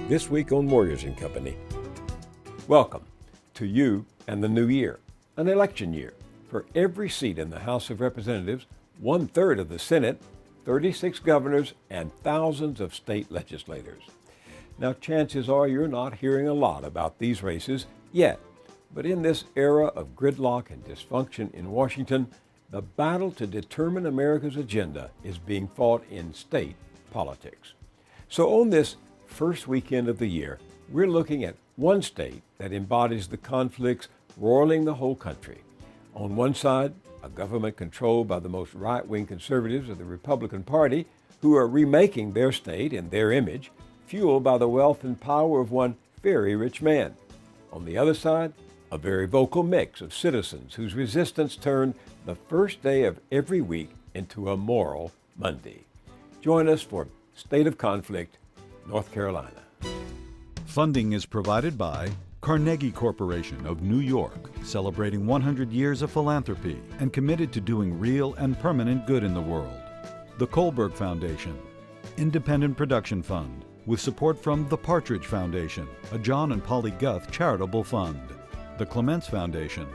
this week on Moyers Company. Welcome to you and the new year, an election year. For every seat in the House of Representatives, 1/3 of the Senate, 36 governors, and thousands of state legislators. Now, chances are you're not hearing a lot about these races yet, but in this era of gridlock and dysfunction in Washington, the battle to determine America's agenda is being fought in state politics. So on this first weekend of the year, we're looking at one state that embodies the conflicts roiling the whole country. On one side, a government controlled by the most right-wing conservatives of the Republican Party who are remaking their state in their image, fueled by the wealth and power of one very rich man. On the other side, a very vocal mix of citizens whose resistance turned the first day of every week into a moral Monday. Join us for State of Conflict, North Carolina. Funding is provided by Carnegie Corporation of New York, celebrating 100 years of philanthropy and committed to doing real and permanent good in the world. The Kohlberg Foundation, Independent Production Fund, with support from the PARTRIDGE Foundation, a John and Polly Guth charitable fund. The Clements Foundation,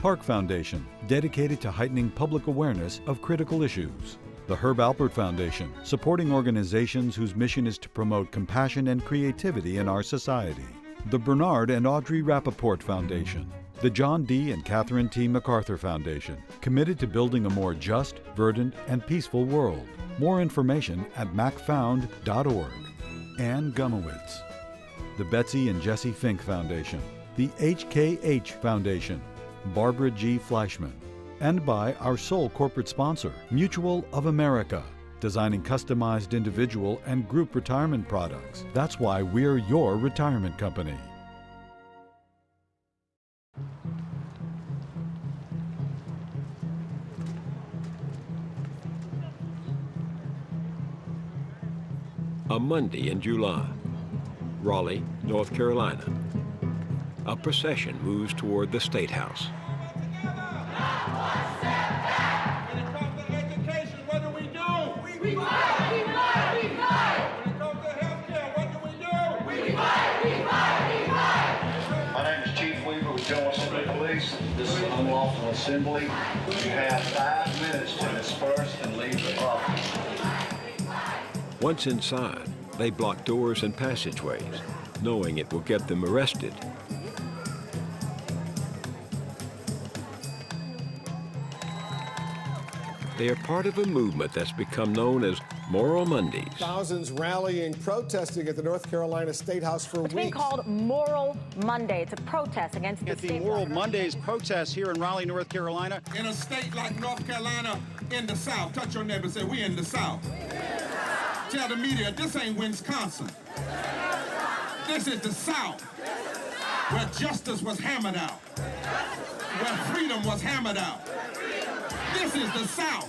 Park Foundation, dedicated to heightening public awareness of critical issues. The ALPERT Foundation, supporting organizations whose mission is to promote compassion and creativity in our society. The Bernard and Audre RAPOPORT Foundation. The John D. and Catherine T. MacArthur Foundation, committed to building a more just, verdant, and peaceful world. More information at macfound.org. Ann Gumowitz. The Betsy and Jesse Fink Foundation. The HKH Foundation. Barbara G. Fleischman. And by our sole corporate sponsor, Mutual of America, designing customized individual and group retirement products. That's why we're your retirement company. A Monday in July, Raleigh, North Carolina. A procession moves toward the State House. This is unlawful assembly. You have 5 minutes to disperse and leave the property. Once inside, they block doors and passageways, knowing it will get them arrested. They are part of a movement that's become known as Moral Mondays. Thousands rallying, protesting at the North Carolina State House for weeks. It's being called Moral Monday. It's a protest against the state Moral Mondays protest here in Raleigh, North Carolina. In a state like North Carolina, in the South, touch your neighbor and say, we in the South. Tell the media, this ain't Wisconsin. This is the South, where justice was hammered out, where freedom was hammered out. This is the South.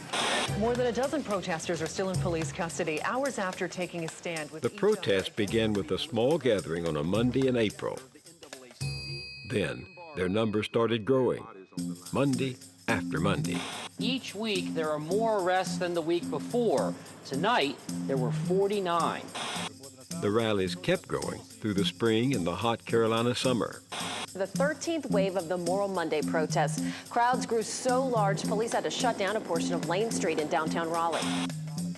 More than a dozen protesters are still in police custody hours after taking a stand with the protest began with a small gathering on a Monday in April. Then their numbers started growing, Monday after Monday. Each week there are more arrests than the week before. Tonight there were 49. The rallies kept growing through the spring and the hot Carolina summer. The 13th wave of the Moral Monday protests. Crowds grew so large, police had to shut down a portion of Lane Street in downtown Raleigh.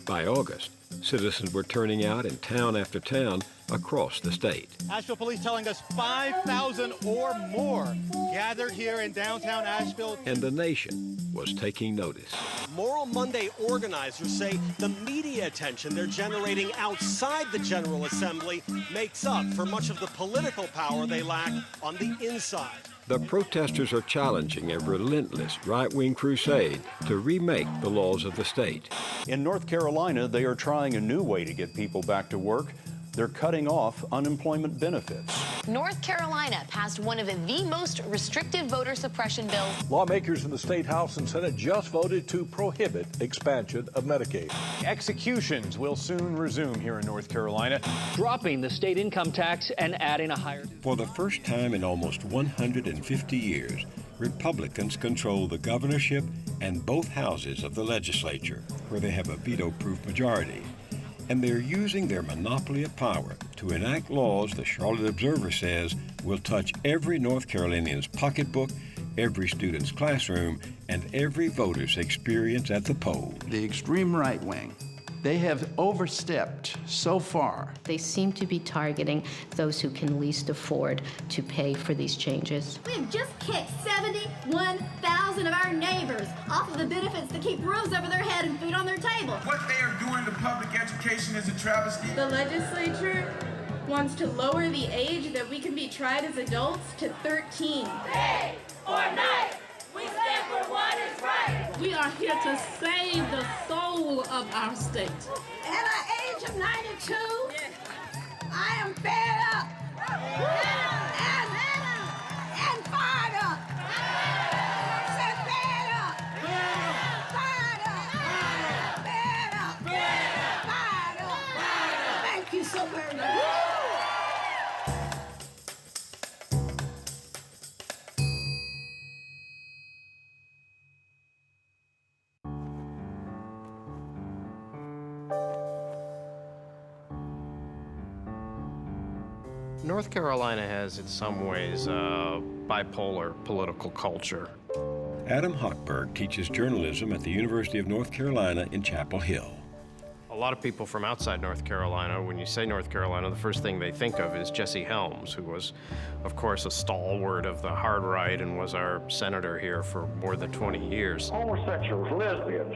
By August, citizens were turning out in town after town across the state. Asheville police telling us 5,000 or more gathered here in downtown Asheville. And the nation was taking notice. Moral Monday organizers say the media attention they're generating outside the General Assembly makes up for much of the political power they lack on the inside. The protesters are challenging a relentless right-wing crusade to remake the laws of the state. In North Carolina, they are trying a new way to get people back to work. They're cutting off unemployment benefits. North Carolina passed one of the most restrictive voter suppression bills. Lawmakers in the State House and Senate just voted to prohibit expansion of Medicaid. Executions will soon resume here in North Carolina, dropping the state income tax and adding a higher... For the first time in almost 150 years, Republicans control the governorship and both houses of the legislature, where they have a veto-proof majority. and they're using their monopoly of power to enact laws the Charlotte Observer says will touch every North Carolinian's pocketbook, every student's classroom, and every voter's experience at the poll. The extreme right wing, they have overstepped so far. They seem to be targeting those who can least afford to pay for these changes. We've just kicked 71,000 of our neighbors off of the benefits that keep roofs over their head and food on their table. What they are doing to public education is a travesty. The legislature wants to lower the age that we can be tried as adults to 13. Day or night, we stand for what is right. We are here to save the soul of our state. At the age of 92, I am fed up and fired up. Said fed up, fired up, fed up, fired up. Thank you so very much. North Carolina has, in some ways, a bipolar political culture. Adam Hochberg teaches journalism at the University of North Carolina in Chapel Hill. A lot of people from outside North Carolina, when you say North Carolina, the first thing they think of is Jesse Helms, who was, of course, a stalwart of the hard right and was our senator here for more than 20 years. Homosexuals, lesbians,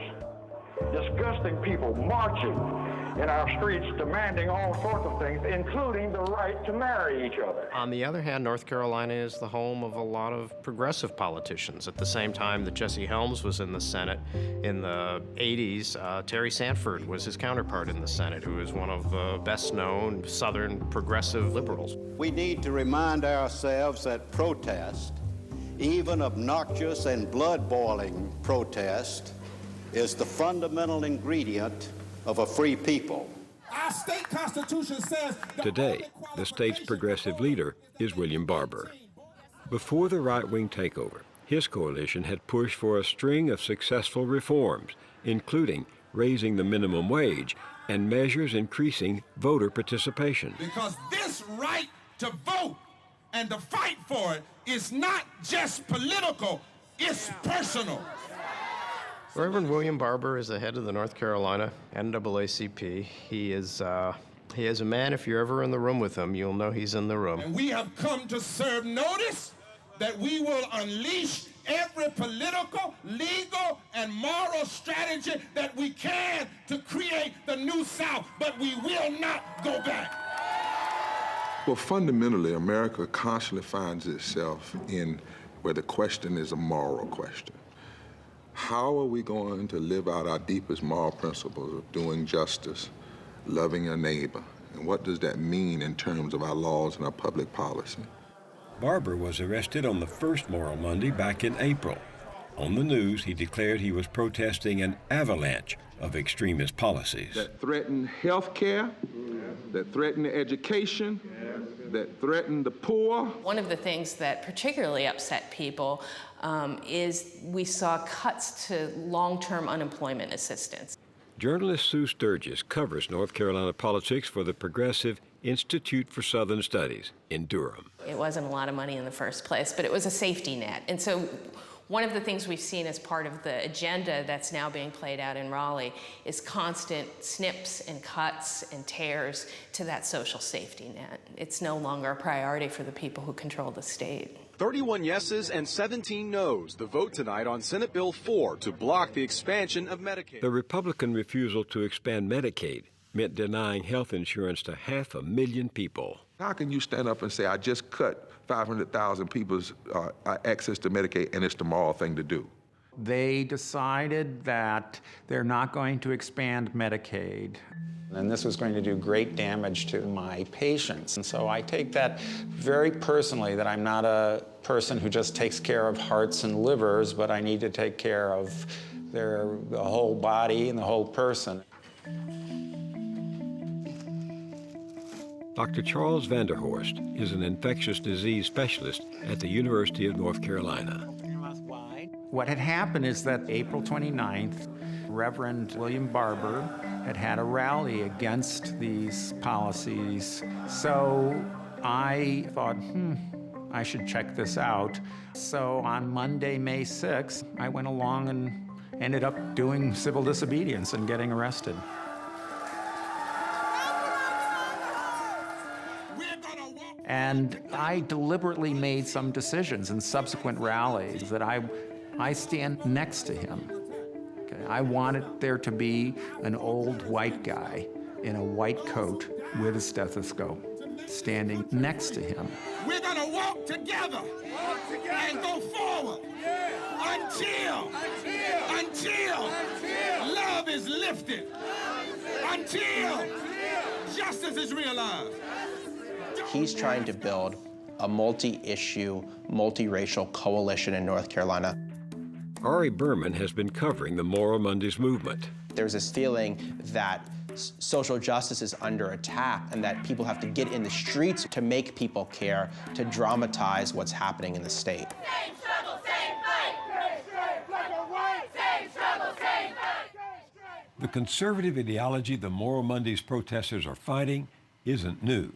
disgusting people marching in our streets demanding all sorts of things, including the right to marry each other. On the other hand, North Carolina is the home of a lot of progressive politicians. At the same time that Jesse Helms was in the Senate in the 80s, Terry Sanford was his counterpart in the Senate, who is one of the best-known Southern progressive liberals. We need to remind ourselves that protest, even obnoxious and blood-boiling protest, is the fundamental ingredient of a free people. Our state constitution says Today, the state's progressive leader is William Barber. Before the right-wing takeover, his coalition had pushed for a string of successful reforms, including raising the minimum wage and measures increasing voter participation. Because this right to vote and to fight for it is not just political, it's personal. Reverend William Barber is the head of the North Carolina NAACP. He is a man, if you're ever in the room with him, you'll know he's in the room. And we have come to serve notice that we will unleash every political, legal, and moral strategy that we can to create the new South, but we will not go back. Well, fundamentally, America constantly finds itself in where the question is a moral question. How are we going to live out our deepest moral principles of doing justice, loving your neighbor, and what does that mean in terms of our laws and our public policy? Barber was arrested on the first Moral Monday back in April. On the news, he declared he was protesting an avalanche of extremist policies that threaten health care, that threaten education, that threaten the poor. One of the things that particularly upset people is we saw cuts to long-term unemployment assistance. Journalist Sue Sturgis covers North Carolina politics for the Progressive Institute for Southern Studies in Durham. It wasn't a lot of money in the first place, but it was a safety net. And so one of the things we've seen as part of the agenda that's now being played out in Raleigh is constant snips and cuts and tears to that social safety net. It's no longer a priority for the people who control the state. 31 yeses and 17 noes. The vote tonight on Senate Bill 4 to block the expansion of Medicaid. The Republican refusal to expand Medicaid meant denying health insurance to 500,000 people. How can you stand up and say, I just cut 500,000 people's access to Medicaid, and it's the moral thing to do? They decided that they're not going to expand Medicaid. And this was going to do great damage to my patients. And so I take that very personally, that I'm not a person who just takes care of hearts and livers, but I need to take care of the whole body and the whole person. Dr. Charles Vanderhorst is an infectious disease specialist at the University of North Carolina. What had happened is that April 29th, Reverend William Barber had a rally against these policies. So I thought, I should check this out. So on Monday, May 6th, I went along and ended up doing civil disobedience and getting arrested. And I deliberately made some decisions in subsequent rallies that I stand next to him. Okay? I wanted there to be an old white guy in a white coat with a stethoscope standing next to him. We're gonna walk together and go forward until love is lifted, until justice is realized. He's trying to build a multi-issue, multiracial coalition in North Carolina. Ari Berman has been covering the Moral Mondays movement. There's this feeling that social justice is under attack and that people have to get in the streets to make people care, to dramatize what's happening in the state. Same struggle, same fight. Same straight, black or white. Same struggle, same fight. The conservative ideology the Moral Mondays protesters are fighting isn't new.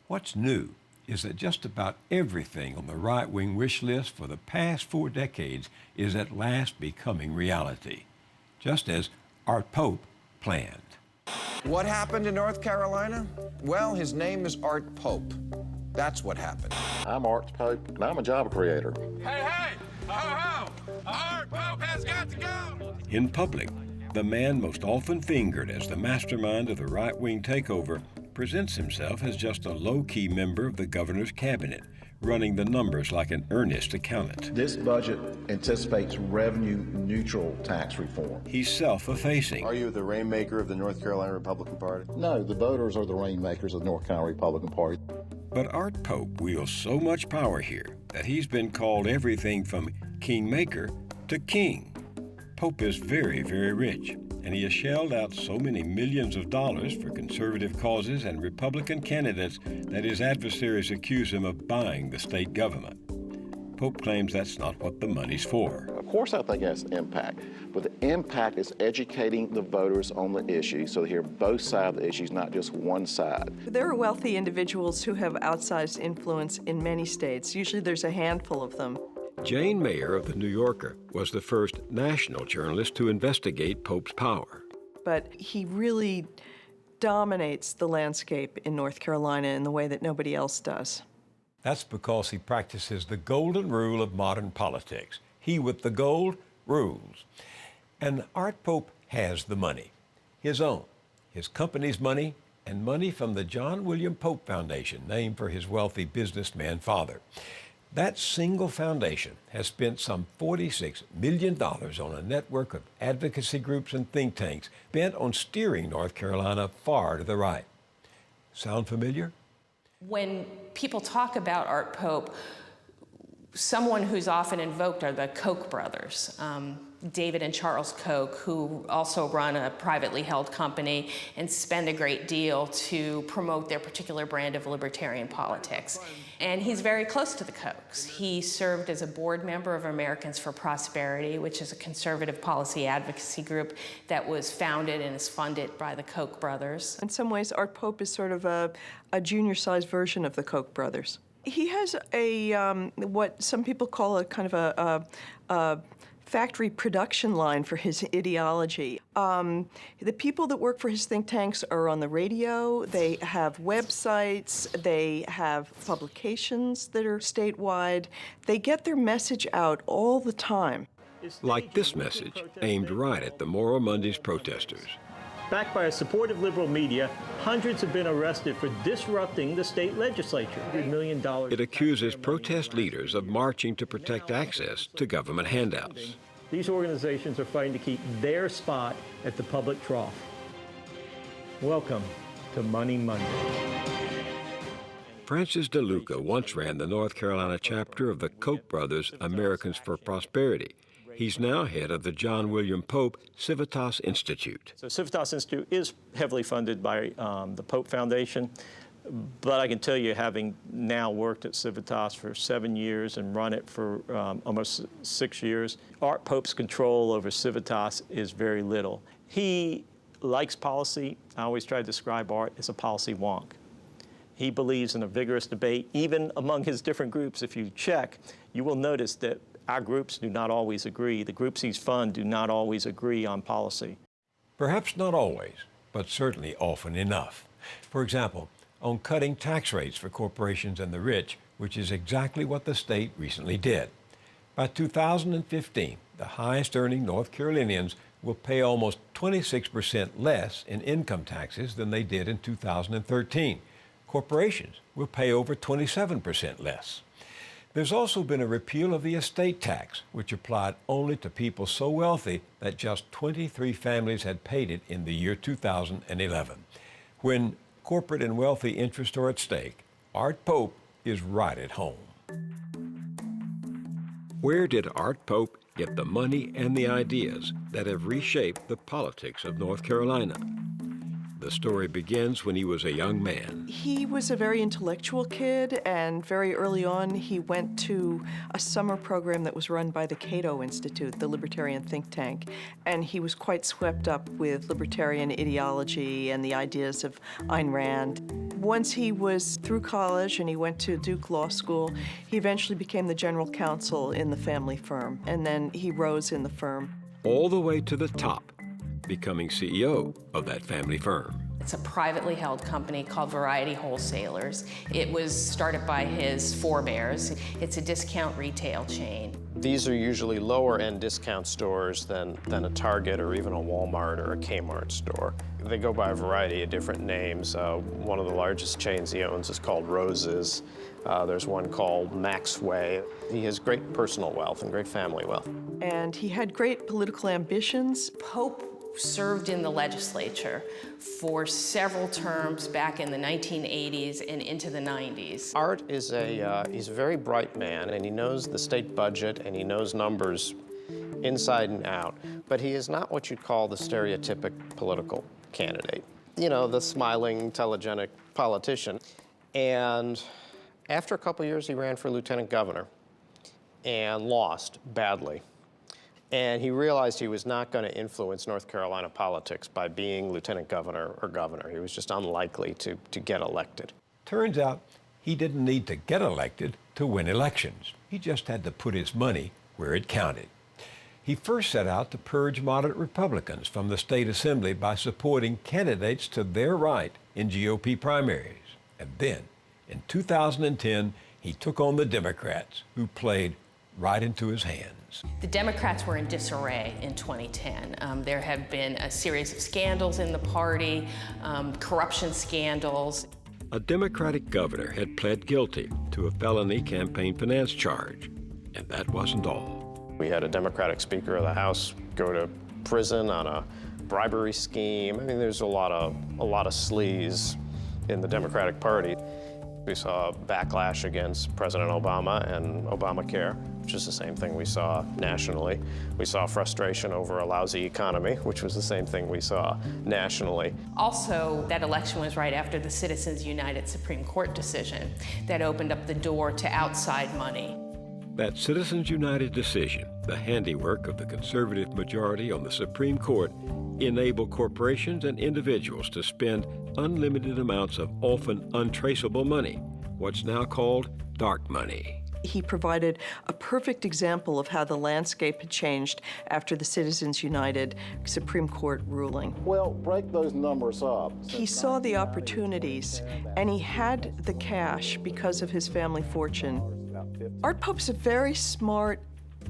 What's new is that just about everything on the right-wing wish list for the past 4 decades is at last becoming reality, just as Art Pope planned. What happened in North Carolina? Well, his name is Art Pope. That's what happened. I'm Art Pope, and I'm a job creator. Hey, hey! Ho, ho! Art Pope has got to go! In public, the man most often fingered as the mastermind of the right-wing takeover presents himself as just a low-key member of the governor's cabinet, running the numbers like an earnest accountant. This budget anticipates revenue-neutral tax reform. He's self-effacing. Are you the rainmaker of the North Carolina Republican Party? No, the voters are the rainmakers of the North Carolina Republican Party. But Art Pope wields so much power here that he's been called everything from kingmaker to king. Pope is very, very rich, and he has shelled out so many millions of dollars for conservative causes and Republican candidates that his adversaries accuse him of buying the state government. Pope claims that's not what the money's for. Of course I think it has impact, but the impact is educating the voters on the issue so they hear both sides of the issues, not just one side. There are wealthy individuals who have outsized influence in many states. Usually there's a handful of them. Jane Mayer of The New Yorker was the first national journalist to investigate Pope's power. But he really dominates the landscape in North Carolina in the way that nobody else does. That's because he practices the golden rule of modern politics. He with the gold rules. And Art Pope has the money, his own, his company's money, and money from the John William Pope Foundation, named for his wealthy businessman father. That single foundation has spent some $46 million on a network of advocacy groups and think tanks bent on steering North Carolina far to the right. Sound familiar? When people talk about Art Pope, someone who's often invoked are the Koch brothers, David and Charles Koch, who also run a privately held company and spend a great deal to promote their particular brand of libertarian politics. And he's very close to the Kochs. He served as a board member of Americans for Prosperity, which is a conservative policy advocacy group that was founded and is funded by the Koch brothers. In some ways, Art Pope is sort of a junior-sized version of the Koch brothers. He has a what some people call a kind of a factory production line for his ideology. The people that work for his think tanks are on the radio, they have websites, they have publications that are statewide. They get their message out all the time. Like this message, aimed right at the Moral Mondays protesters. Backed by a supportive liberal media, hundreds have been arrested for disrupting the state legislature. $100 million. It accuses protest leaders of marching to protect access to government handouts. These organizations are fighting to keep their spot at the public trough. Welcome to Money Monday. Francis DeLuca once ran the North Carolina chapter of the Koch brothers' Americans for Prosperity. He's now head of the John William Pope Civitas Institute. So Civitas Institute is heavily funded by the Pope Foundation, but I can tell you, having now worked at Civitas for 7 years and run it for almost 6 years, Art Pope's control over Civitas is very little. He likes policy. I always try to describe Art as a policy wonk. He believes in a vigorous debate, even among his different groups. If you check, you will notice that our groups do not always agree. The groups he's funded do not always agree on policy. Perhaps not always, but certainly often enough. For example, on cutting tax rates for corporations and the rich, which is exactly what the state recently did. By 2015, the highest earning North Carolinians will pay almost 26% less in income taxes than they did in 2013. Corporations will pay over 27% less. There's also been a repeal of the estate tax, which applied only to people so wealthy that just 23 families had paid it in the year 2011. When corporate and wealthy interests are at stake, Art Pope is right at home. Where did Art Pope get the money and the ideas that have reshaped the politics of North Carolina? The story begins when he was a young man. He was a very intellectual kid, and very early on he went to a summer program that was run by the Cato Institute, the libertarian think tank, and he was quite swept up with libertarian ideology and the ideas of Ayn Rand. Once he was through college and he went to Duke Law School, he eventually became the general counsel in the family firm, and then he rose in the firm. All the way to the top, becoming CEO of that family firm. It's a privately held company called Variety Wholesalers. It was started by his forebears. It's a discount retail chain. These are usually lower-end discount stores than a Target or even a Walmart or a Kmart store. They go by a variety of different names. One of the largest chains he owns is called Rose's. There's one called Maxway. He has great personal wealth and great family wealth. And he had great political ambitions. Pope served in the legislature for several terms back in the 1980s and into the 90s. Art is he's a very bright man, and he knows the state budget and he knows numbers inside and out, but he is not what you'd call the stereotypic political candidate. You know, the smiling, telegenic politician. And after a couple years, he ran for lieutenant governor and lost badly. And he realized he was not going to influence North Carolina politics by being lieutenant governor or governor. He was just unlikely to get elected. Turns out he didn't need to get elected to win elections. He just had to put his money where it counted. He first set out to purge moderate Republicans from the state assembly by supporting candidates to their right in GOP primaries. And then, in 2010, he took on the Democrats, who played right into his hands. The Democrats were in disarray in 2010. There have been a series of scandals in the party, corruption scandals. A Democratic governor had pled guilty to a felony campaign finance charge, and that wasn't all. We had a Democratic Speaker of the House go to prison on a bribery scheme. I mean, there's a lot of sleaze in the Democratic Party. We saw backlash against President Obama and Obamacare, which is the same thing we saw nationally. We saw frustration over a lousy economy, which was the same thing we saw nationally. Also, that election was right after the Citizens United Supreme Court decision that opened up the door to outside money. That Citizens United decision, the handiwork of the conservative majority on the Supreme Court, enabled corporations and individuals to spend unlimited amounts of often untraceable money, what's now called dark money. He provided a perfect example of how the landscape had changed after the Citizens United Supreme Court ruling. Well, break those numbers up. He saw the opportunities, and he had the cash because of his family fortune. Art Pope's a very smart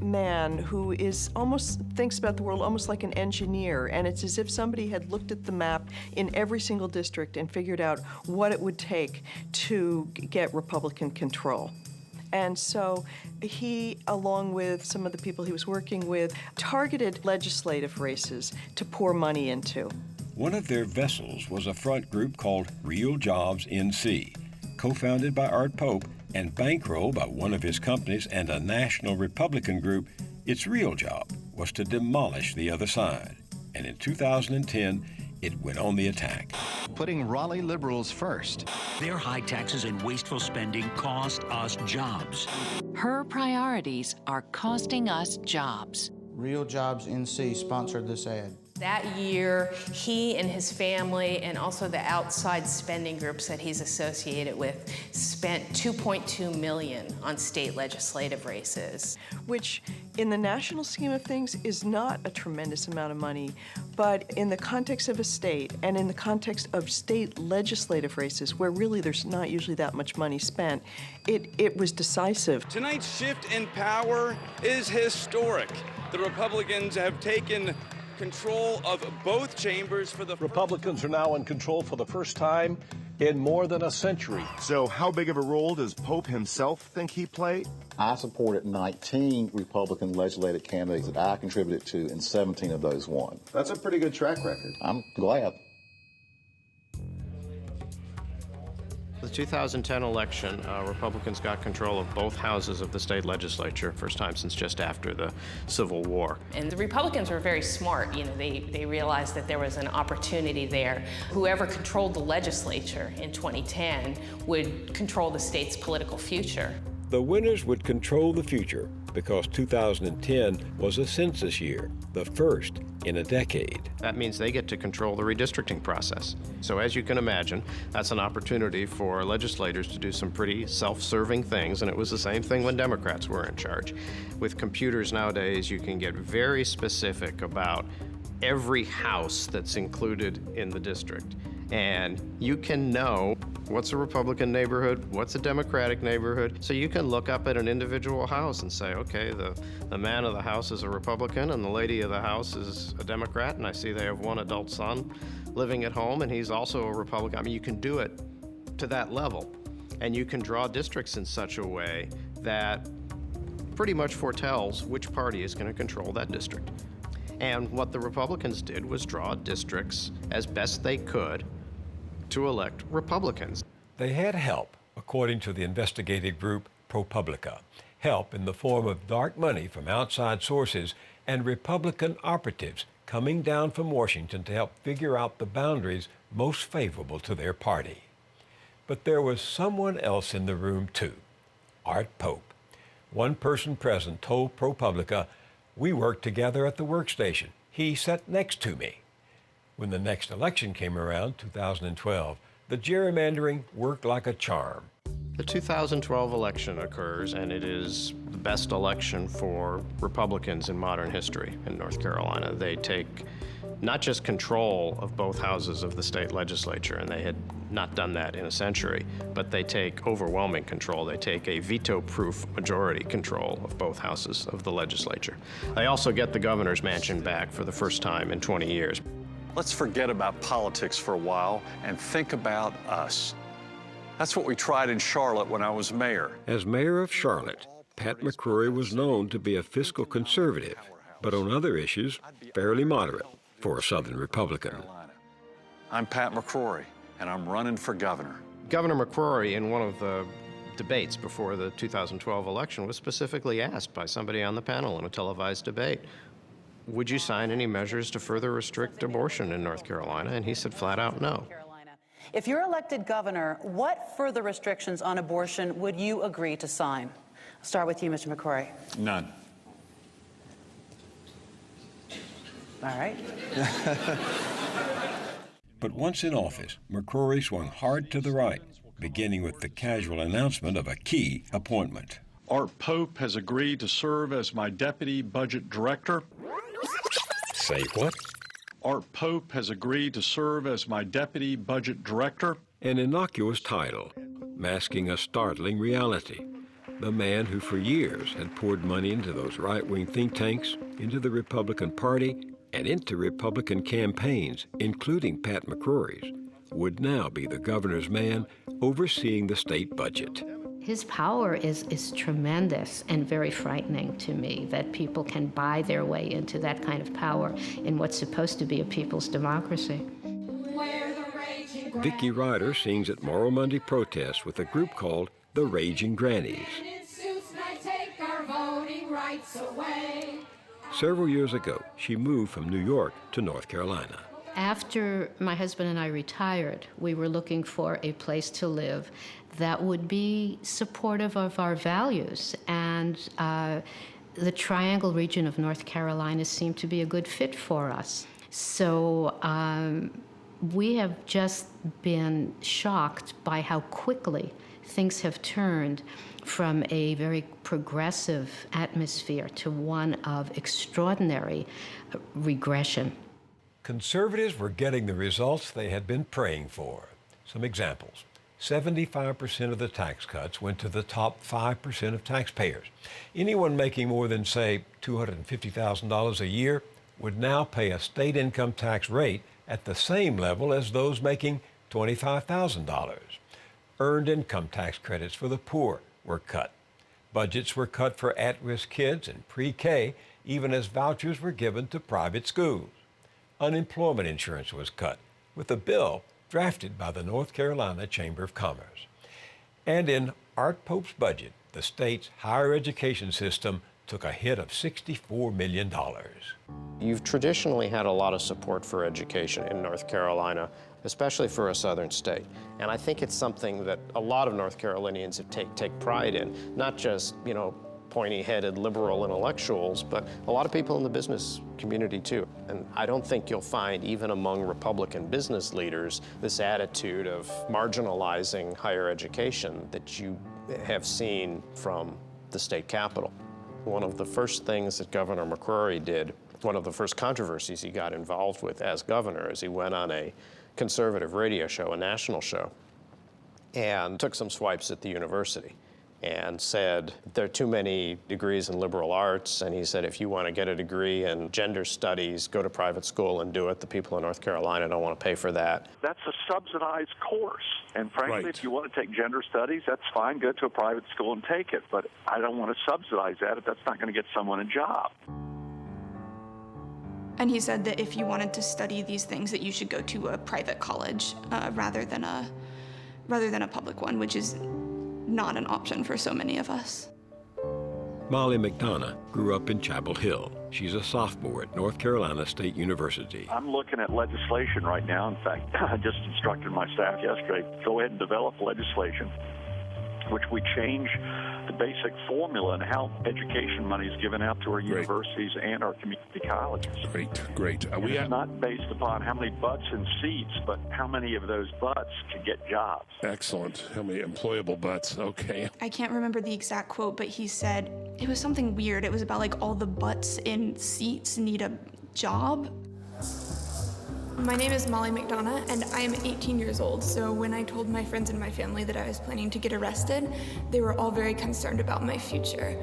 man who thinks about the world almost like an engineer, and it's as if somebody had looked at the map in every single district and figured out what it would take to get Republican control. And so he, along with some of the people he was working with, targeted legislative races to pour money into. One of their vessels was a front group called Real Jobs NC, co-founded by Art Pope and bankrolled by one of his companies and a national Republican group. Its real job was to demolish the other side. And in 2010, it went on the attack. Putting Raleigh liberals first. Their high taxes and wasteful spending cost us jobs. Her priorities are costing us jobs. Real Jobs NC sponsored this ad. That year, he and his family, and also the outside spending groups that he's associated with, spent $2.2 million on state legislative races. Which, in the national scheme of things, is not a tremendous amount of money, but in the context of a state, and in the context of state legislative races, where really there's not usually that much money spent, it was decisive. Tonight's shift in power is historic. The Republicans have taken control of both chambers for the Republicans are now in control for the first time in more than a century. So how big of a role does Pope himself think he played? I supported 19 Republican legislative candidates that I contributed to, and 17 of those won. That's a pretty good track record. I'm glad. The 2010 election, Republicans got control of both houses of the state legislature, first time since just after the Civil War. And the Republicans were very smart. You know, they realized that there was an opportunity there. Whoever controlled the legislature in 2010 would control the state's political future. The winners would control the future because 2010 was a census year, the first in a decade. That means they get to control the redistricting process. So as you can imagine, that's an opportunity for legislators to do some pretty self-serving things, and it was the same thing when Democrats were in charge. With computers nowadays, you can get very specific about every house that's included in the district. And you can know what's a Republican neighborhood, what's a Democratic neighborhood. So you can look up at an individual house and say, okay, the man of the house is a Republican and the lady of the house is a Democrat, and I see they have one adult son living at home and he's also a Republican. I mean, you can do it to that level. And you can draw districts in such a way that pretty much foretells which party is going to control that district. And what the Republicans did was draw districts as best they could to elect Republicans. They had help, according to the investigative group ProPublica. Help in the form of dark money from outside sources and Republican operatives coming down from Washington to help figure out the boundaries most favorable to their party. But there was someone else in the room too, Art Pope. One person present told ProPublica, "We worked together at the workstation. He sat next to me." When the next election came around, 2012, the gerrymandering worked like a charm. The 2012 election occurs, and it is the best election for Republicans in modern history in North Carolina. They take not just control of both houses of the state legislature, and they had not done that in a century, but they take overwhelming control. They take a veto-proof majority control of both houses of the legislature. They also get the governor's mansion back for the first time in 20 years. Let's forget about politics for a while and think about us. That's what we tried in Charlotte when I was mayor. As mayor of Charlotte, Pat McCrory was known to be a fiscal conservative, but on other issues, fairly moderate for a Southern Republican. I'm Pat McCrory, and I'm running for governor. Governor McCrory, in one of the debates before the 2012 election, was specifically asked by somebody on the panel in a televised debate, would you sign any measures to further restrict abortion in North Carolina? And he said flat out no. If you're elected governor, what further restrictions on abortion would you agree to sign? I'll start with you, Mr. McCrory. None. All right. But once in office, McCrory swung hard to the right, beginning with the casual announcement of a key appointment. Art Pope has agreed to serve as my deputy budget director. Say what? Art Pope has agreed to serve as my deputy budget director. An innocuous title, masking a startling reality. The man who for years had poured money into those right-wing think tanks, into the Republican Party, and into Republican campaigns, including Pat McCrory's, would now be the governor's man overseeing the state budget. His power is tremendous and very frightening to me, that people can buy their way into that kind of power in what's supposed to be a people's democracy. Vicki Ryder sings at Moral Monday protests with a group called the Raging Grannies. Several years ago, she moved from New York to North Carolina. After my husband and I retired, we were looking for a place to live that would be supportive of our values, and the Triangle region of North Carolina seemed to be a good fit for us. So we have just been shocked by how quickly things have turned from a very progressive atmosphere to one of extraordinary regression. Conservatives were getting the results they had been praying for. Some examples. 75% of the tax cuts went to the top 5% of taxpayers. Anyone making more than, say, $250,000 a year would now pay a state income tax rate at the same level as those making $25,000. Earned income tax credits for the poor were cut. Budgets were cut for at-risk kids and pre-K, even as vouchers were given to private schools. Unemployment insurance was cut, with a bill drafted by the North Carolina Chamber of Commerce. And in Art Pope's budget, the state's higher education system took a hit of $64 million. You've traditionally had a lot of support for education in North Carolina, especially for a southern state. And I think it's something that a lot of North Carolinians have take pride in, not just, pointy-headed liberal intellectuals, but a lot of people in the business community too. And I don't think you'll find, even among Republican business leaders, this attitude of marginalizing higher education that you have seen from the state capitol. One of the first things that Governor McCrory did, one of the first controversies he got involved with as governor, is he went on a conservative radio show, a national show, and took some swipes at the university and said, there are too many degrees in liberal arts, and he said, if you want to get a degree in gender studies, go to private school and do it. The people in North Carolina don't want to pay for that. That's a subsidized course, and frankly, if you want to take gender studies, that's fine, go to a private school and take it, but I don't want to subsidize that if that's not going to get someone a job. And he said that if you wanted to study these things, that you should go to a private college rather than a public one, which is not an option for so many of us. Molly McDonough grew up in Chapel Hill. She's a sophomore at North Carolina State University. I'm looking at legislation right now. In fact, I just instructed my staff yesterday, go ahead and develop legislation which we change the basic formula and how education money is given out to our universities and our community colleges. Great. It's not based upon how many butts and seats, but how many of those butts can get jobs. Excellent. How many employable butts? Okay. I can't remember the exact quote, but he said, it was something weird. It was about like all the butts in seats need a job. My name is Molly McDonough, and I am 18 years old, so when I told my friends and my family that I was planning to get arrested, they were all very concerned about my future.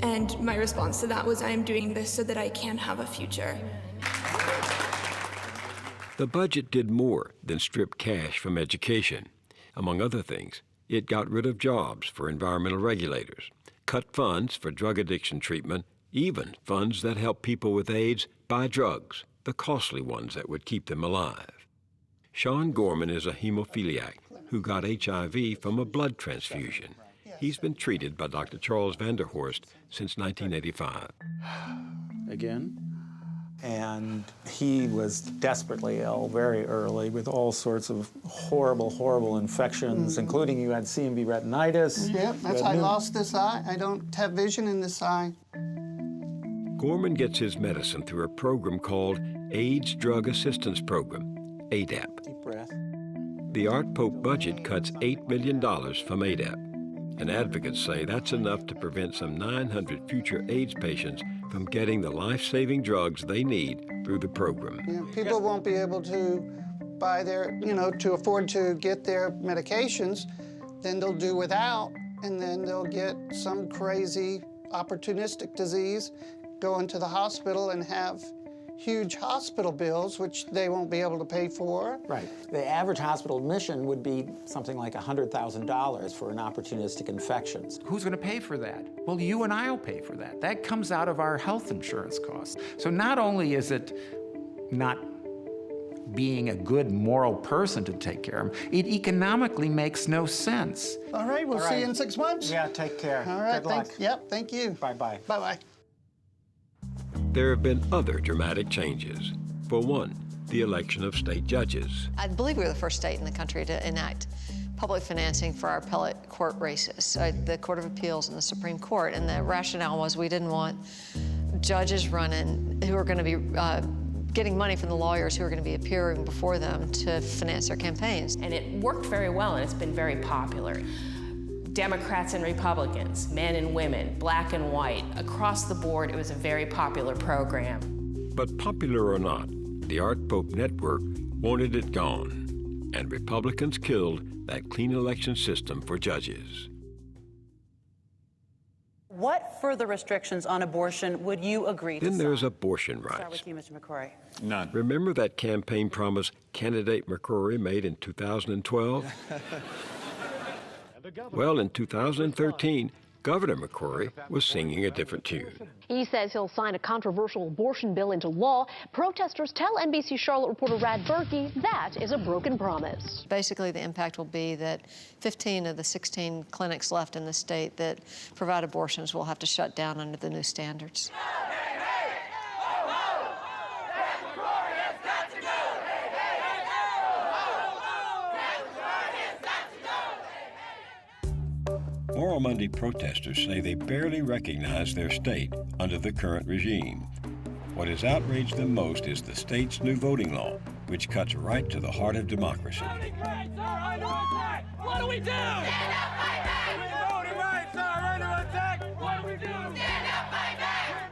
And my response to that was, I am doing this so that I can have a future. The budget did more than strip cash from education. Among other things, it got rid of jobs for environmental regulators, cut funds for drug addiction treatment, even funds that help people with AIDS buy drugs, the costly ones that would keep them alive. Sean Gorman is a hemophiliac who got HIV from a blood transfusion. He's been treated by Dr. Charles Vanderhorst since 1985. Again? And he was desperately ill very early with all sorts of horrible infections, including you had CMV retinitis. Yep, that's I lost this eye. I don't have vision in this eye. Gorman gets his medicine through a program called AIDS Drug Assistance Program, ADAP. Deep breath. The Art Pope budget cuts $8 million from ADAP, and advocates say that's enough to prevent some 900 future AIDS patients from getting the life-saving drugs they need through the program. Yeah, people won't be able to buy their, to afford to get their medications, then they'll do without, and then they'll get some crazy opportunistic disease, go into the hospital and have huge hospital bills, which they won't be able to pay for. Right. The average hospital admission would be something like $100,000 for an opportunistic infection. Who's going to pay for that? Well, you and I will pay for that. That comes out of our health insurance costs. So not only is it not being a good moral person to take care of them, it economically makes no sense. All right, we'll see you in 6 months. Yeah, take care. All right, good luck. thanks. Yep, thank you. Bye-bye. Bye-bye. There have been other dramatic changes. For one, the election of state judges. I believe we were the first state in the country to enact public financing for our appellate court races, the Court of Appeals and the Supreme Court. And the rationale was we didn't want judges running who are going to be getting money from the lawyers who are going to be appearing before them to finance their campaigns. And it worked very well, and it's been very popular. Democrats and Republicans, men and women, black and white, across the board, it was a very popular program. But popular or not, the Art Pope Network wanted it gone, and Republicans killed that clean election system for judges. What further restrictions on abortion would you agree to sign? Then there's abortion Start rights. with you, Mr. McCrory. None. Remember that campaign promise candidate McCrory made in 2012? Well, in 2013, Governor McCrory was singing a different tune. He says he'll sign a controversial abortion bill into law. Protesters tell NBC Charlotte reporter Rad Berkey that is a broken promise. Basically, the impact will be that 15 of the 16 clinics left in the state that provide abortions will have to shut down under the new standards. Moral Monday protesters say they barely recognize their state under the current regime. What has outraged them most is the state's new voting law, which cuts right to the heart of democracy. Voting rights are under attack! What do we do? Stand up, fight back! Voting rights are under attack! What do we do? Stand up, fight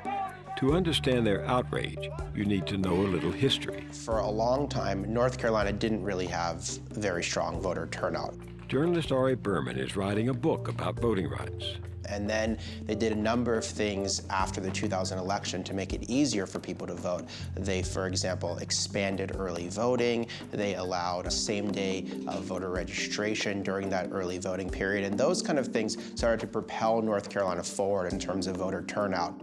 back! To understand their outrage, you need to know a little history. For a long time, North Carolina didn't really have very strong voter turnout. Journalist Audre Berman is writing a book about voting rights. And then they did a number of things after the 2000 election to make it easier for people to vote. They, for example, expanded early voting. They allowed same-day voter registration during that early voting period. And those kind of things started to propel North Carolina forward in terms of voter turnout.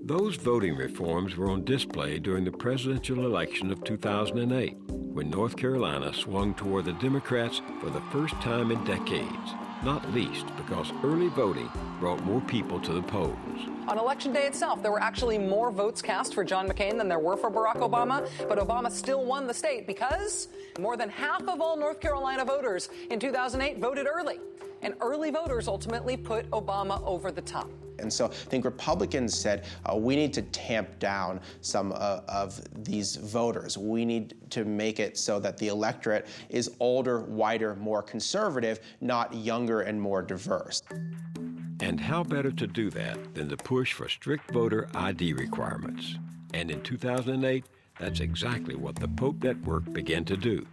Those voting reforms were on display during the presidential election of 2008, when North Carolina swung toward the Democrats for the first time in decades, not least because early voting brought more people to the polls. On Election Day itself, there were actually more votes cast for John McCain than there were for Barack Obama, but Obama still won the state because more than half of all North Carolina voters in 2008 voted early, and early voters ultimately put Obama over the top. And so I think Republicans said, we need to tamp down some of these voters. We need to make it so that the electorate is older, whiter, more conservative, not younger and more diverse. And how better to do that than to push for strict voter ID requirements? And in 2008, that's exactly what the Pope Network began to do.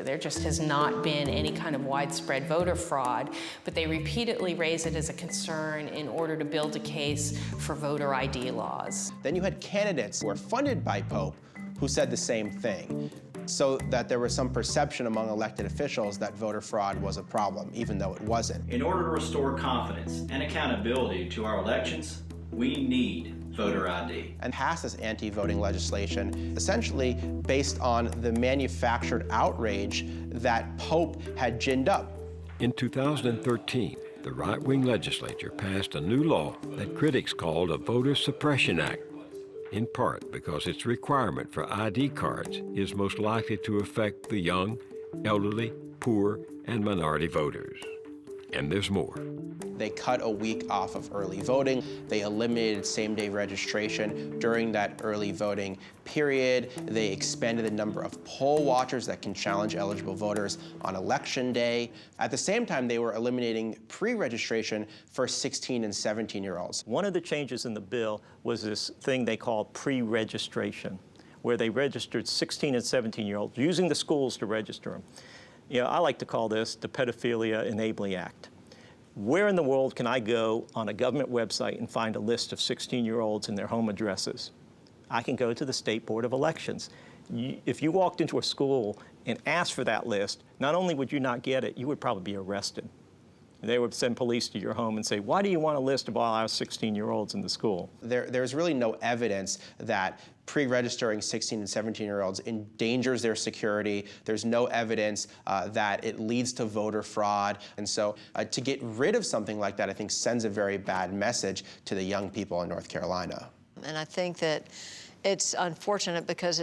There just has not been any kind of widespread voter fraud, but they repeatedly raise it as a concern in order to build a case for voter ID laws. Then you had candidates who were funded by Pope who said the same thing, so that there was some perception among elected officials that voter fraud was a problem, even though it wasn't. In order to restore confidence and accountability to our elections, we need voter ID. And passed this anti-voting legislation essentially based on the manufactured outrage that Pope had ginned up. In 2013, the right-wing legislature passed a new law that critics called a Voter Suppression Act, in part because its requirement for ID cards is most likely to affect the young, elderly, poor, and minority voters. And there's more. They cut a week off of early voting. They eliminated same-day registration during that early voting period. They expanded the number of poll watchers that can challenge eligible voters on Election Day. At the same time, they were eliminating pre-registration for 16 and 17-year-olds. One of the changes in the bill was this thing they called pre-registration, where they registered 16 and 17-year-olds, using the schools to register them. You know, I like to call this the Pedophilia Enabling Act. Where in the world can I go on a government website and find a list of 16-year-olds and their home addresses? I can go to the State Board of Elections. If you walked into a school and asked for that list, not only would you not get it, you would probably be arrested. They would send police to your home and say, why do you want a list of all our 16-year-olds in the school? There's really no evidence that pre-registering 16 and 17-year-olds endangers their security. There's no evidence that it leads to voter fraud. And so to get rid of something like that, I think sends a very bad message to the young people in North Carolina. And I think that it's unfortunate because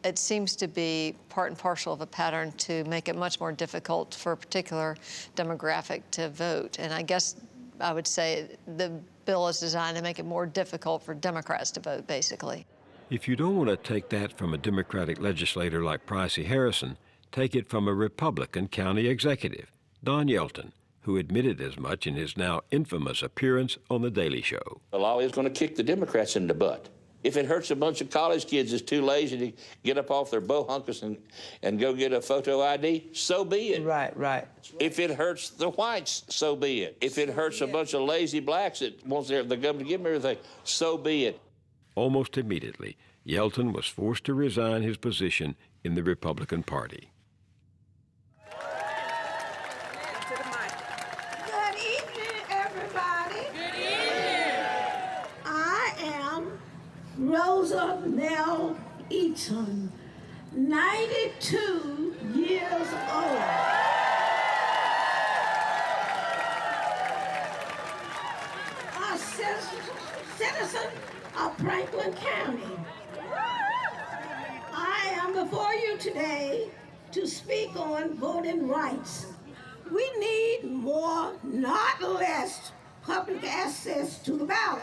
it seems to be part and parcel of a pattern to make it much more difficult for a particular demographic to vote. And I guess I would say the bill is designed to make it more difficult for Democrats to vote, basically. If you don't want to take that from a Democratic legislator like Pricey Harrison, take it from a Republican county executive, Don Yelton, who admitted as much in his now infamous appearance on The Daily Show. The law is going to kick the Democrats in the butt. If it hurts a bunch of college kids that's too lazy to get up off their bohunkers and go get a photo ID, so be it. Right. If it hurts the whites, so be it. If it hurts a bunch of lazy blacks that wants the government to give them everything, so be it. Almost immediately, Yelton was forced to resign his position in the Republican Party. Good evening, everybody. Good evening. I am Rosa Nell Eaton, 92 years old. A citizen of Franklin County. I am before you today to speak on voting rights. We need more, not less, public access to the ballot.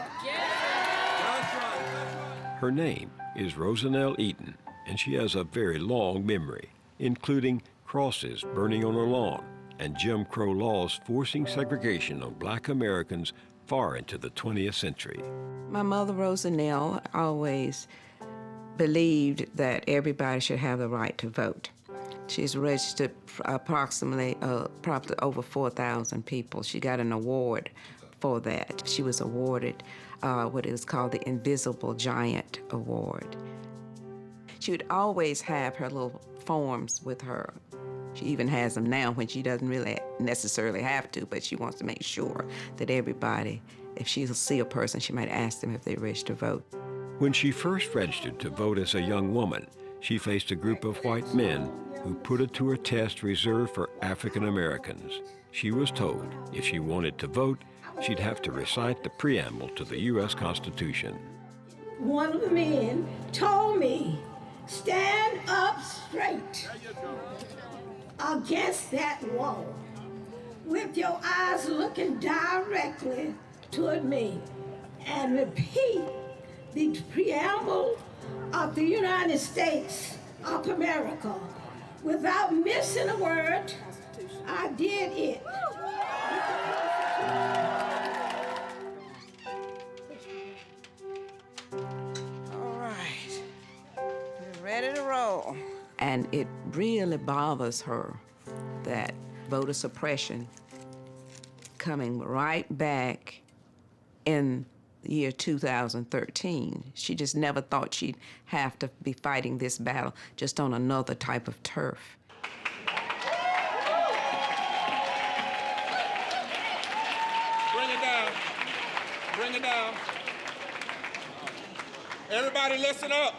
Her name is Rosanelle Eaton, and she has a very long memory, including crosses burning on her lawn and Jim Crow laws forcing segregation on black Americans far into the 20th century. My mother, Rosanelle, always believed that everybody should have the right to vote. She's registered approximately probably over 4,000 people. She got an award for that. She was awarded what is called the Invisible Giant Award. She would always have her little forms with her. She even has them now when she doesn't really necessarily have to, but she wants to make sure that everybody, if she'll see a person, she might ask them if they wish to vote. When she first registered to vote as a young woman, she faced a group of white men who put it to her test reserved for African Americans. She was told if she wanted to vote, she'd have to recite the preamble to the U.S. Constitution. One of the men told me, stand up straight against that wall with your eyes looking directly toward me and repeat the preamble of the United States of America. Without missing a word, I did it. All right, we're ready to roll. And it really bothers her that voter suppression coming right back in the year 2013. She just never thought she'd have to be fighting this battle just on another type of turf. Bring it down. Bring it down. Everybody listen up.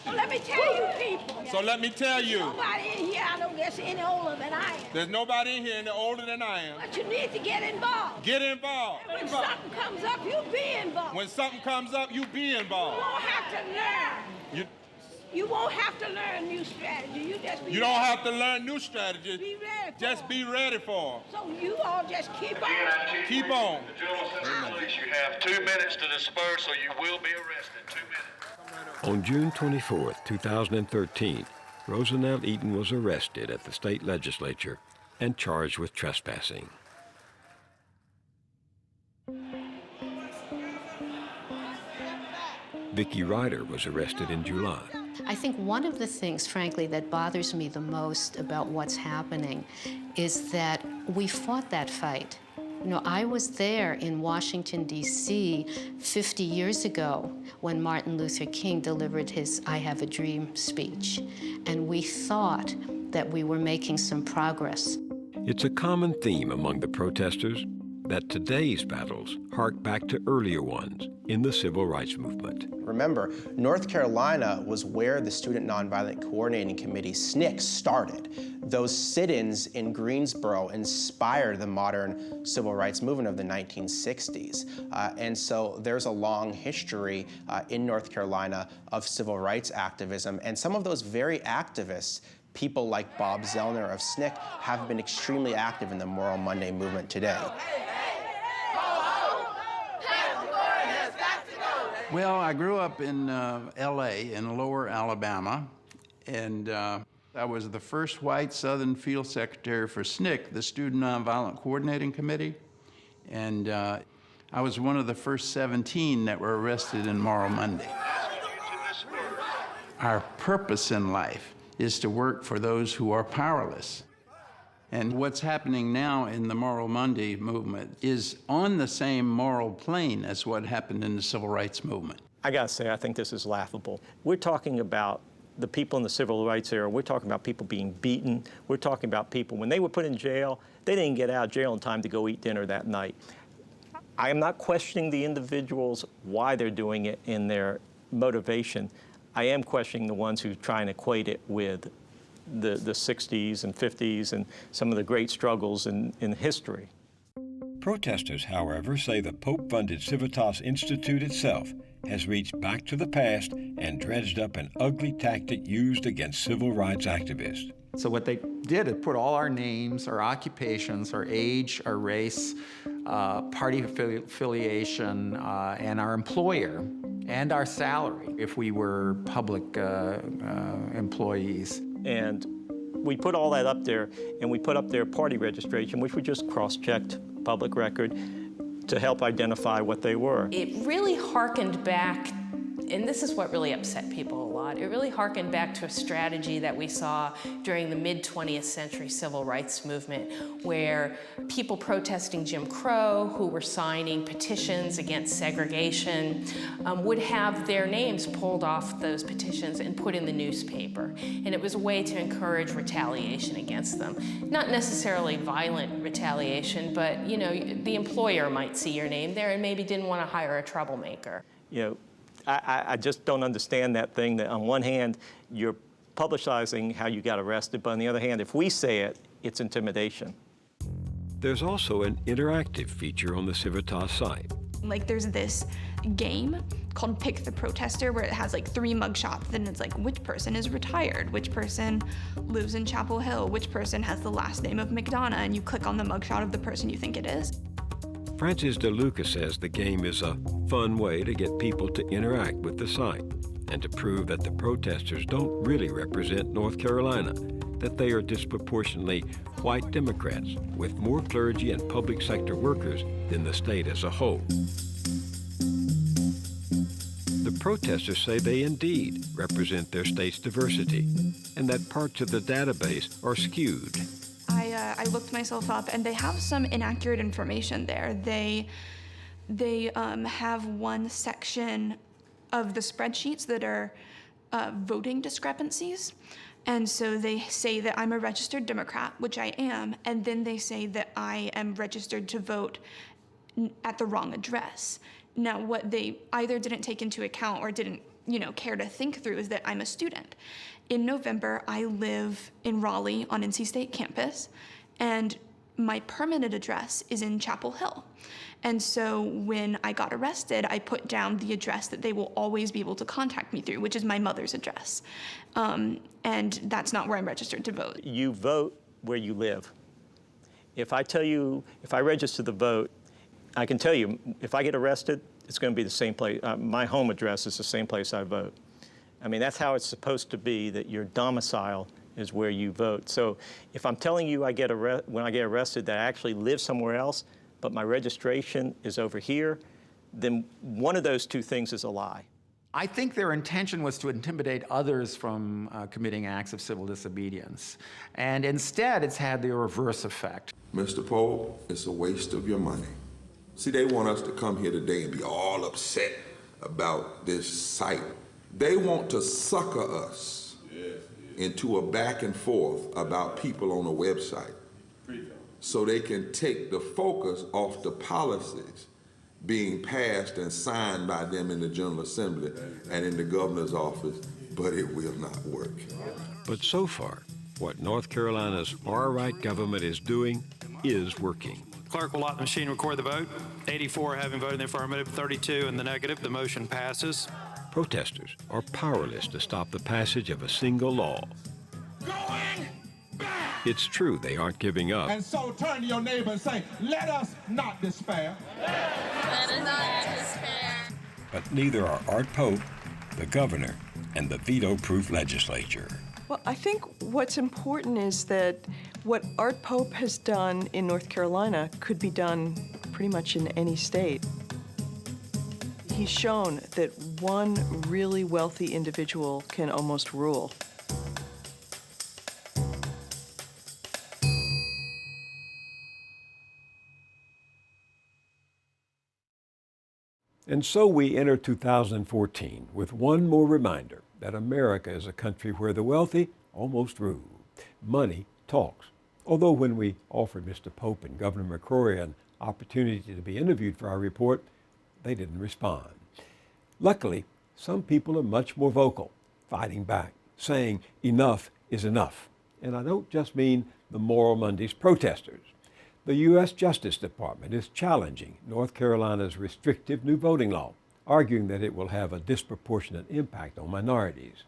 Well, let me tell you people. So let me tell you. Nobody in here I don't guess any older than I am. There's nobody in here any older than I am. But you need to get involved. Get involved. And when something comes up, you be involved. When something comes up, you be involved. You won't have to learn. You won't have to learn new strategy. You just be You don't have to learn new strategies. Be ready for Just be ready for them. So you all just keep on. Keep on. The General Assembly, please, you have 2 minutes to disperse or you will be arrested. 2 minutes. On June 24, 2013, Rosanelle Eaton was arrested at the state legislature and charged with trespassing. Vicki Ryder was arrested in July. I think one of the things, frankly, that bothers me the most about what's happening is that we fought that fight. You know, I was there in Washington, D.C. 50 years ago when Martin Luther King delivered his I Have a Dream speech, and we thought that we were making some progress. It's a common theme among the protesters that today's battles hark back to earlier ones in the civil rights movement. Remember, North Carolina was where the Student Nonviolent Coordinating Committee, SNCC, started. Those sit-ins in Greensboro inspired the modern civil rights movement of the 1960s. And so there's a long history in North Carolina of civil rights activism. And some of those very activists, people like Bob Zellner of SNCC, have been extremely active in the Moral Monday movement today. Well, I grew up in L.A., in Lower Alabama, and I was the first white Southern Field Secretary for SNCC, the Student Nonviolent Coordinating Committee, and I was one of the first 17 that were arrested in Moral Monday. Our purpose in life is to work for those who are powerless. And what's happening now in the Moral Monday movement is on the same moral plane as what happened in the Civil Rights movement. I gotta say, I think this is laughable. We're talking about the people in the civil rights era. We're talking about people being beaten. We're talking about people, when they were put in jail, they didn't get out of jail in time to go eat dinner that night. I am not questioning the individuals, why they're doing it, in their motivation. I am questioning the ones who try and equate it with the 60s and 50s and some of the great struggles in history. Protesters, however, say the Pope-funded Civitas Institute itself has reached back to the past and dredged up an ugly tactic used against civil rights activists. So what they did is put all our names, our occupations, our age, our race, party affiliation, and our employer, and our salary if we were public employees. And we put all that up there, and we put up their party registration, which we just cross-checked, public record, to help identify what they were. It really harkened back, and this is what really upset people a lot, it really harkened back to a strategy that we saw during the mid-20th century civil rights movement, where people protesting Jim Crow, who were signing petitions against segregation, would have their names pulled off those petitions and put in the newspaper. And it was a way to encourage retaliation against them. Not necessarily violent retaliation, but you know, the employer might see your name there and maybe didn't want to hire a troublemaker. You know, I just don't understand that thing that on one hand, you're publicizing how you got arrested, but on the other hand, if we say it, it's intimidation. There's also an interactive feature on the Civitas site. Like there's this game called Pick the Protester where it has like 3 mugshots, and it's like which person is retired, which person lives in Chapel Hill, which person has the last name of McDonough, and you click on the mugshot of the person you think it is. Francis DeLuca says the game is a fun way to get people to interact with the site and to prove that the protesters don't really represent North Carolina, that they are disproportionately white Democrats with more clergy and public sector workers than the state as a whole. The protesters say they indeed represent their state's diversity and that parts of the database are skewed. I looked myself up, and they have some inaccurate information there. They have one section of the spreadsheets that are voting discrepancies. And so they say that I'm a registered Democrat, which I am, and then they say that I am registered to vote at the wrong address. Now, what they either didn't take into account or didn't, care to think through is that I'm a student. In November, I live in Raleigh on NC State campus, and my permanent address is in Chapel Hill. And so when I got arrested, I put down the address that they will always be able to contact me through, which is my mother's address. And that's not where I'm registered to vote. You vote where you live. If I register to vote, I can tell you, if I get arrested, it's going to be the same place. My home address is the same place I vote. I mean, that's how it's supposed to be, that your domicile is where you vote. So if I'm telling you when I get arrested that I actually live somewhere else, but my registration is over here, then one of those two things is a lie. I think their intention was to intimidate others from committing acts of civil disobedience. And instead, it's had the reverse effect. Mr. Pope, it's a waste of your money. See, they want us to come here today and be all upset about this site. They want to sucker us into a back and forth about people on a website so they can take the focus off the policies being passed and signed by them in the General Assembly and in the governor's office, but it will not work. But so far, what North Carolina's all-right government is doing is working. Clerk will let the machine record the vote. 84 having voted in the affirmative, 32 in the negative. The motion passes. Protesters are powerless to stop the passage of a single law. Going back! It's true they aren't giving up. And so turn to your neighbor and say, let us not despair. Let us not despair. but neither are Art Pope, the governor, and the veto-proof legislature. Well, I think what's important is that what Art Pope has done in North Carolina could be done pretty much in any state. He's shown that one really wealthy individual can almost rule. And so we enter 2014 with one more reminder that America is a country where the wealthy almost rule. Money talks. Although when we offered Mr. Pope and Governor McCrory an opportunity to be interviewed for our report, they didn't respond. Luckily, some people are much more vocal, fighting back, saying enough is enough. And I don't just mean the Moral Mondays protesters. The U.S. Justice Department is challenging North Carolina's restrictive new voting law, arguing that it will have a disproportionate impact on minorities.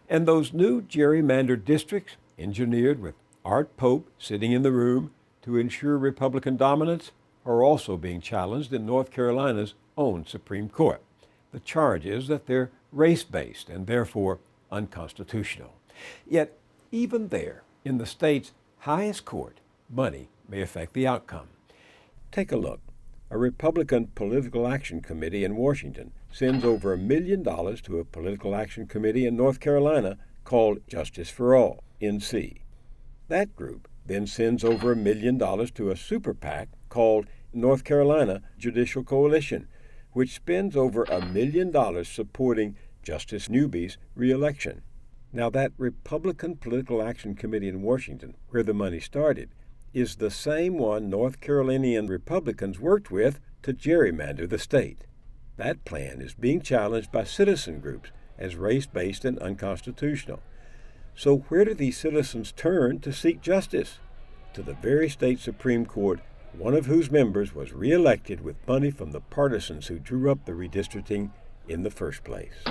And those new gerrymandered districts, engineered with Art Pope sitting in the room to ensure Republican dominance, are also being challenged in North Carolina's own Supreme Court. The charge is that they're race-based and therefore unconstitutional. Yet, even there, in the state's highest court, money may affect the outcome. Take a look. A Republican Political Action Committee in Washington sends over $1 million to a political action committee in North Carolina called Justice for All, NC. That group then sends over $1 million to a super PAC called North Carolina Judicial Coalition, which spends over $1 million supporting Justice Newby's reelection. Now, that Republican Political Action Committee in Washington, where the money started, is the same one North Carolinian Republicans worked with to gerrymander the state. That plan is being challenged by citizen groups as race-based and unconstitutional. So where do these citizens turn to seek justice? To the very state Supreme Court, one of whose members was reelected with money from the partisans who drew up the redistricting in the first place.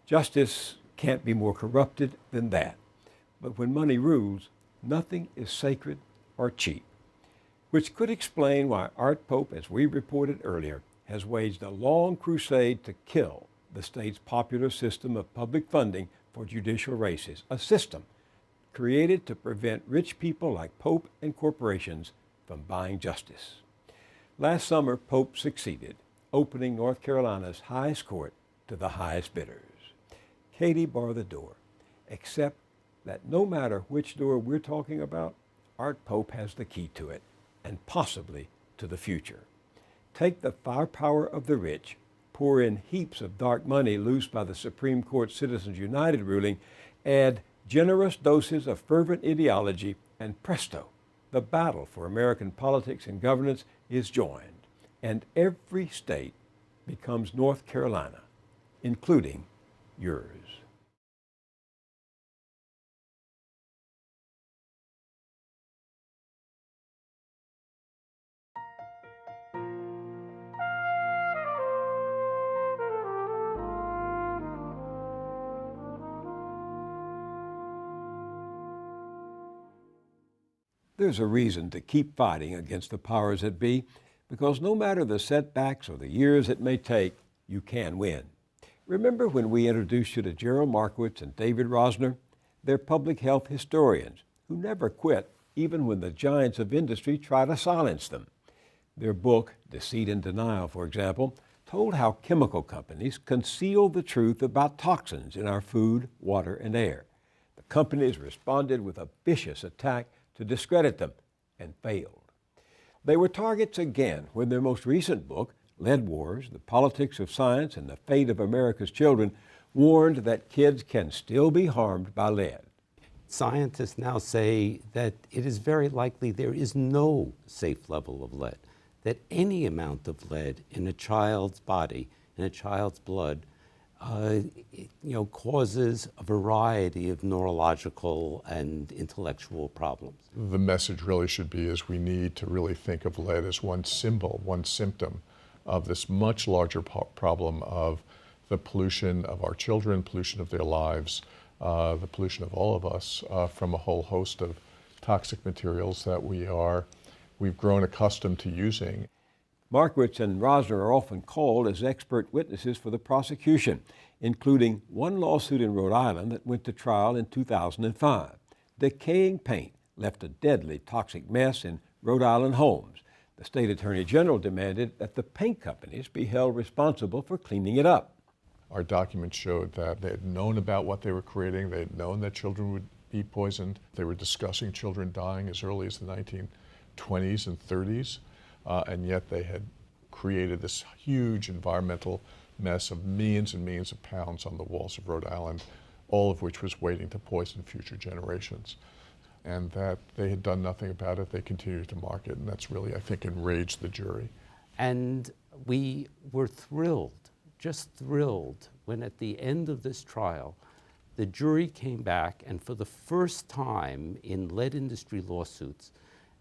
Justice can't be more corrupted than that. But when money rules, nothing is sacred or cheap, which could explain why Art Pope, as we reported earlier, has waged a long crusade to kill the state's popular system of public funding for judicial races, a system created to prevent rich people like Pope and corporations from buying justice. Last summer, Pope succeeded, opening North Carolina's highest court to the highest bidders. Katie barred the door, except that no matter which door we're talking about, Art Pope has the key to it, and possibly to the future. Take the firepower of the rich, pour in heaps of dark money loosed by the Supreme Court Citizens United ruling, add generous doses of fervent ideology, and presto, the battle for American politics and governance is joined, and every state becomes North Carolina, including yours. There's a reason to keep fighting against the powers that be, because no matter the setbacks or the years it may take, you can win. Remember when we introduced you to Gerald Markowitz and David Rosner? They're public health historians who never quit, even when the giants of industry try to silence them. Their book, Deceit and Denial, for example, told how chemical companies conceal the truth about toxins in our food, water, and air. The companies responded with a vicious attack to discredit them, and failed. They were targets again when their most recent book, Lead Wars, The Politics of Science and the Fate of America's Children, warned that kids can still be harmed by lead. Scientists now say that it is very likely there is no safe level of lead, that any amount of lead in a child's body, in a child's blood, causes a variety of neurological and intellectual problems. The message really should be is we need to really think of lead as one symbol, one symptom of this much larger problem of the pollution of our children, pollution of their lives, the pollution of all of us from a whole host of toxic materials that we've grown accustomed to using. Markowitz and Rosner are often called as expert witnesses for the prosecution, including one lawsuit in Rhode Island that went to trial in 2005. Decaying paint left a deadly toxic mess in Rhode Island homes. The state attorney general demanded that the paint companies be held responsible for cleaning it up. Our documents showed that they had known about what they were creating. They had known that children would be poisoned. They were discussing children dying as early as the 1920s and 30s, and yet they had created this huge environmental mess of millions and millions of pounds on the walls of Rhode Island, all of which was waiting to poison future generations. And that they had done nothing about it. They continued to market, and that's really, I think, enraged the jury. And we were thrilled, just thrilled, when at the end of this trial, the jury came back, and for the first time in lead industry lawsuits,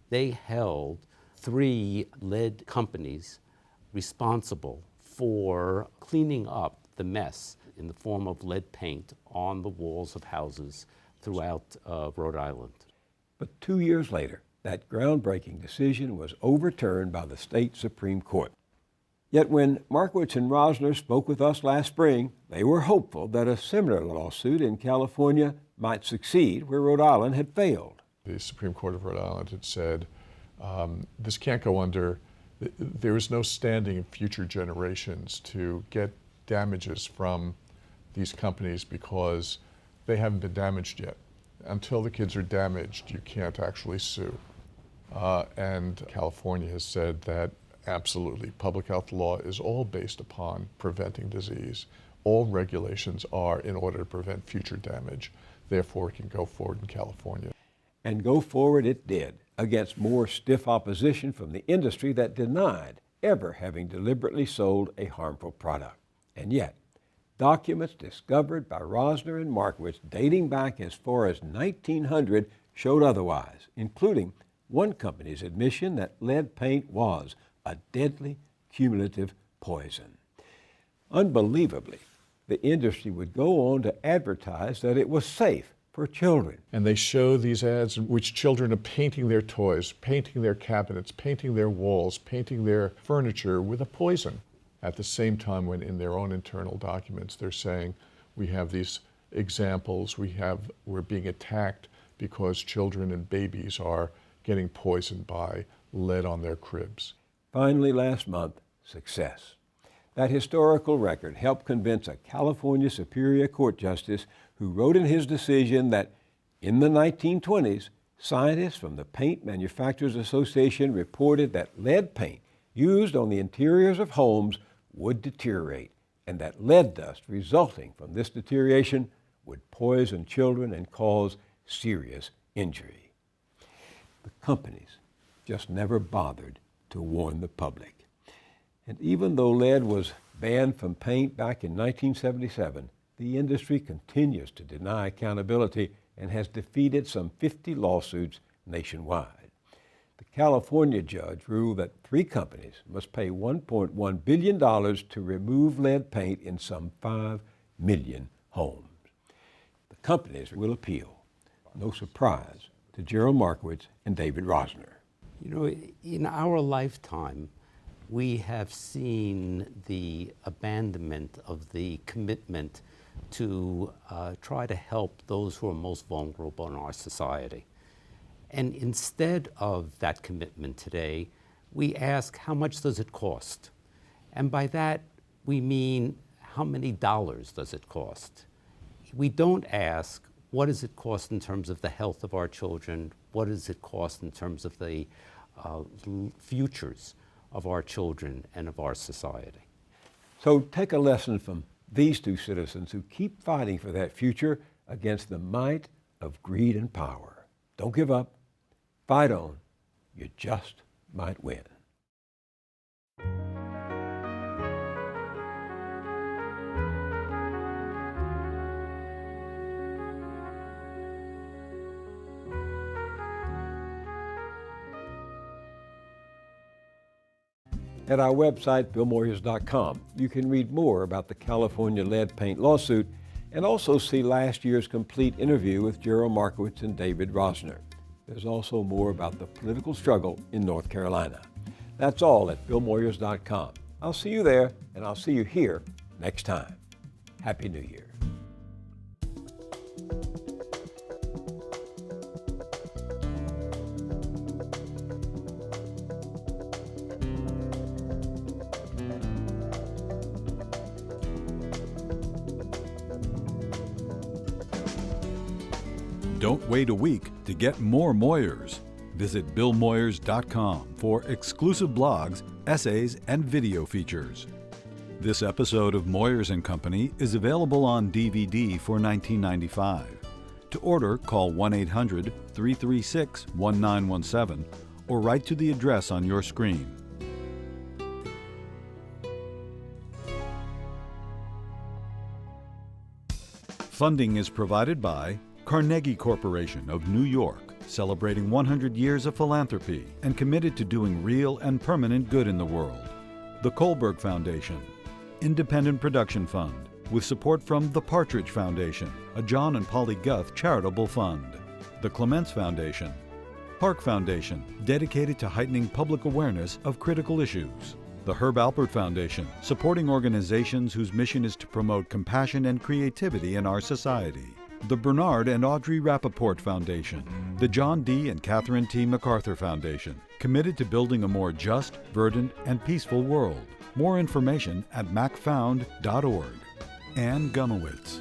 they held 3 lead companies responsible for cleaning up the mess in the form of lead paint on the walls of houses throughout Rhode Island. But 2 years later, that groundbreaking decision was overturned by the state Supreme Court. Yet when Markowitz and Rosner spoke with us last spring, they were hopeful that a similar lawsuit in California might succeed where Rhode Island had failed. The Supreme Court of Rhode Island had said, this can't go under, there is no standing in future generations to get damages from these companies because they haven't been damaged yet. Until the kids are damaged, you can't actually sue. And California has said that absolutely, public health law is all based upon preventing disease. All regulations are in order to prevent future damage. Therefore, it can go forward in California. And go forward it did, against more stiff opposition from the industry that denied ever having deliberately sold a harmful product. And yet, documents discovered by Rosner and Markowitz dating back as far as 1900 showed otherwise, including one company's admission that lead paint was a deadly cumulative poison. Unbelievably, the industry would go on to advertise that it was safe for children. And they show these ads in which children are painting their toys, painting their cabinets, painting their walls, painting their furniture with a poison. At the same time, when in their own internal documents, they're saying, we have these examples, we're being attacked because children and babies are getting poisoned by lead on their cribs. Finally, last month, success. That historical record helped convince a California Superior Court justice who wrote in his decision that in the 1920s, scientists from the Paint Manufacturers Association reported that lead paint used on the interiors of homes would deteriorate, and that lead dust resulting from this deterioration would poison children and cause serious injury. The companies just never bothered to warn the public. And even though lead was banned from paint back in 1977, the industry continues to deny accountability and has defeated some 50 lawsuits nationwide. The California judge ruled that 3 companies must pay $1.1 billion to remove lead paint in some 5 million homes. The companies will appeal. No surprise to Gerald Markowitz and David Rosner. You know, in our lifetime, we have seen the abandonment of the commitment to try to help those who are most vulnerable in our society. And instead of that commitment today, we ask, how much does it cost? And by that, we mean, how many dollars does it cost? We don't ask, what does it cost in terms of the health of our children? What does it cost in terms of the futures of our children and of our society? So take a lesson from these 2 citizens who keep fighting for that future against the might of greed and power. Don't give up. Fight on. You just might win. At our website, BillMoyers.com, you can read more about the California lead paint lawsuit and also see last year's complete interview with Gerald Markowitz and David Rosner. There's also more about the political struggle in North Carolina. That's all at BillMoyers.com. I'll see you there, and I'll see you here next time. Happy New Year. Don't wait a week to get more Moyers. Visit BillMoyers.com for exclusive blogs, essays, and video features. This episode of Moyers & Company is available on DVD for $19.95. To order, call 1-800-336-1917 or write to the address on your screen. Funding is provided by Carnegie Corporation of New York, celebrating 100 years of philanthropy and committed to doing real and permanent good in the world. The Kohlberg Foundation, Independent Production Fund, with support from the PARTRIDGE Foundation, a John and Polly Guth charitable fund. The Clements Foundation, Park Foundation, dedicated to heightening public awareness of critical issues. The Herb Alpert Foundation, supporting organizations whose mission is to promote compassion and creativity in our society. The Bernard and Audre RAPOPORT Foundation, the John D. and Catherine T. MacArthur Foundation, committed to building a more just, verdant, and peaceful world. More information at macfound.org. Ann Gumowitz.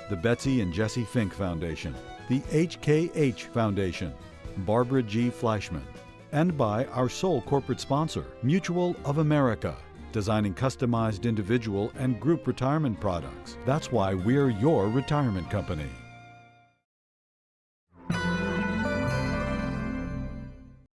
The Betsy and Jesse Fink Foundation, the HKH Foundation, Barbara G. Fleischman, and by our sole corporate sponsor, Mutual of America, designing customized individual and group retirement products. That's why we're your retirement company.